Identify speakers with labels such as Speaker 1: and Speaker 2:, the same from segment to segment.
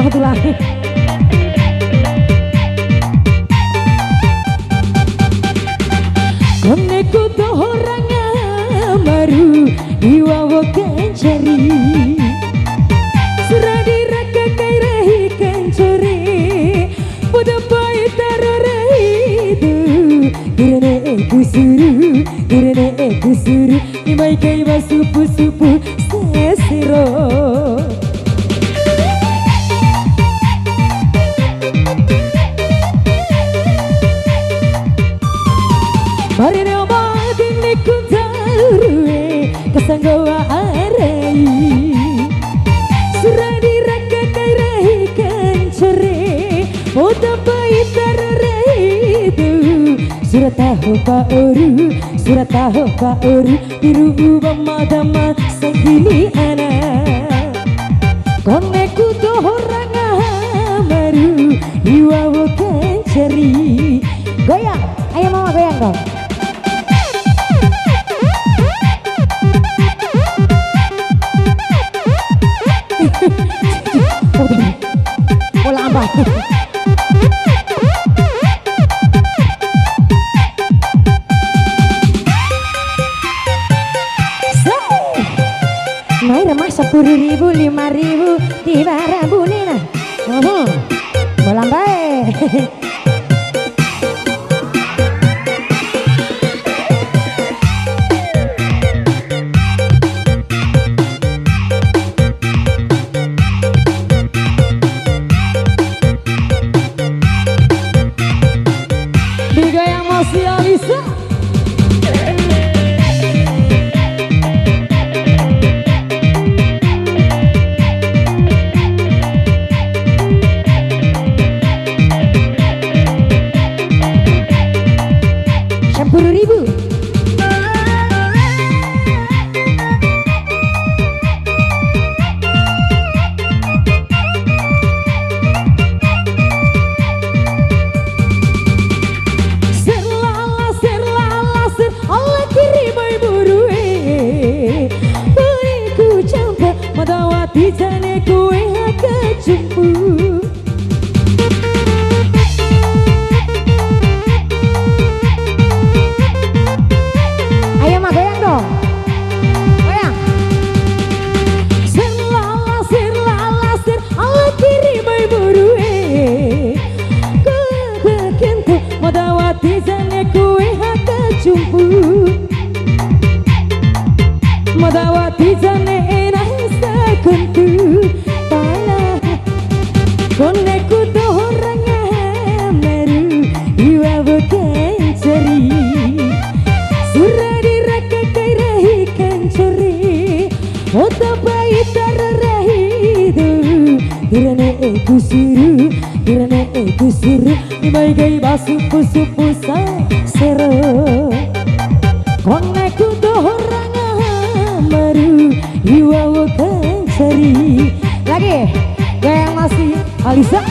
Speaker 1: warahmatullahi. Koneku tuh orang baru diwawa kencari surah diraka kairahi kencari pada bayi tararahi itu kirane aku suruh imai kai basupu sesiro. Mari nyoba dini kuntarue kesanggawa arai surah diraka kairahi kencari pada bayi tararahi itu surat tahu pak oru biru madama sanggili anak koneku tuh orang baru diwawa kencari. Goyang, ayo mama goyang dong. Bola apa? Mai remah 10.000, 5.000 tiba rabunina. Bola baik. Digoyang masih Alisa. Madawati jane kue haka jumpu ayo mah goyang dong, goyang. Sir Allah kiri bayi burue kebekentu madawati jane kue haka jumpu madawati jane kuntu pala koneku tuh orang baru diwawa kencari surah diraka kairahi kencari otak bayi tararahi itu kirane aku suruh imai kai basupu sero koneku tuh orang baru diwawa kencari. Lagi goyang masih Alisa.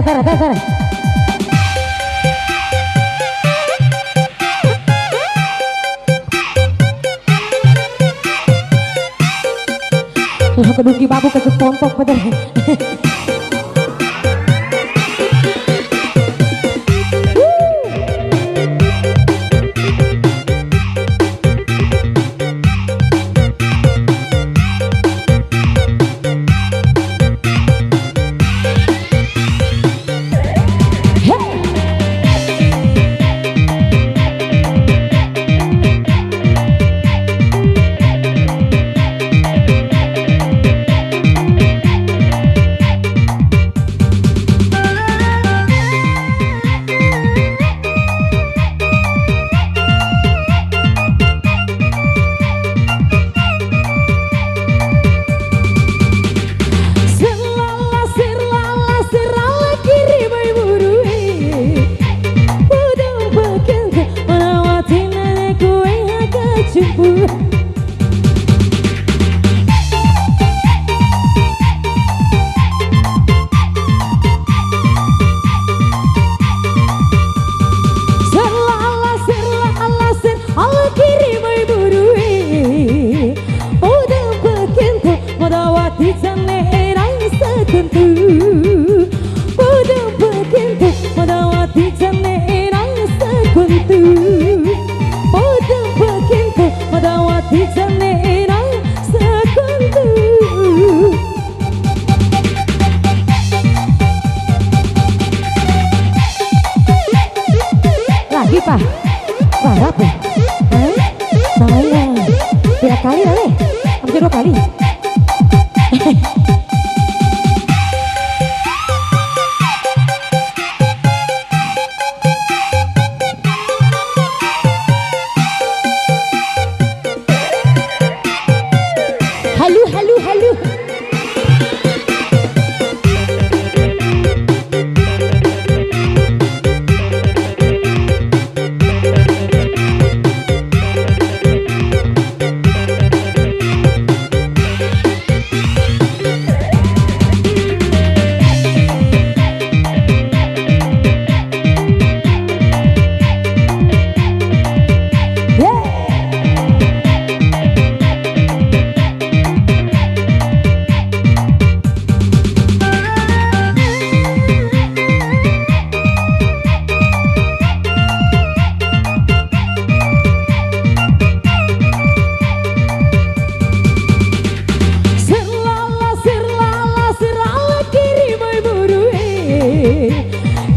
Speaker 1: Tar. Keduki babu kekepompok bener. bisa 2 kali. Halu halu halu.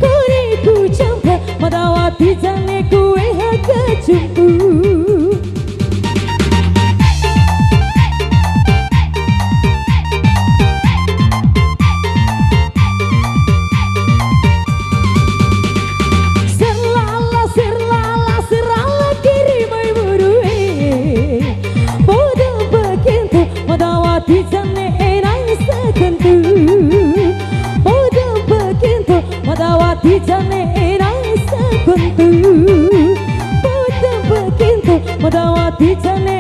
Speaker 1: Kuriku campa madawati jane kue haga jumpu. Serlala kiri mai burue. Bodo begitu madawati jane enang sekentu. Madawati jane enang sekuntu. Bodo begitu madawati jane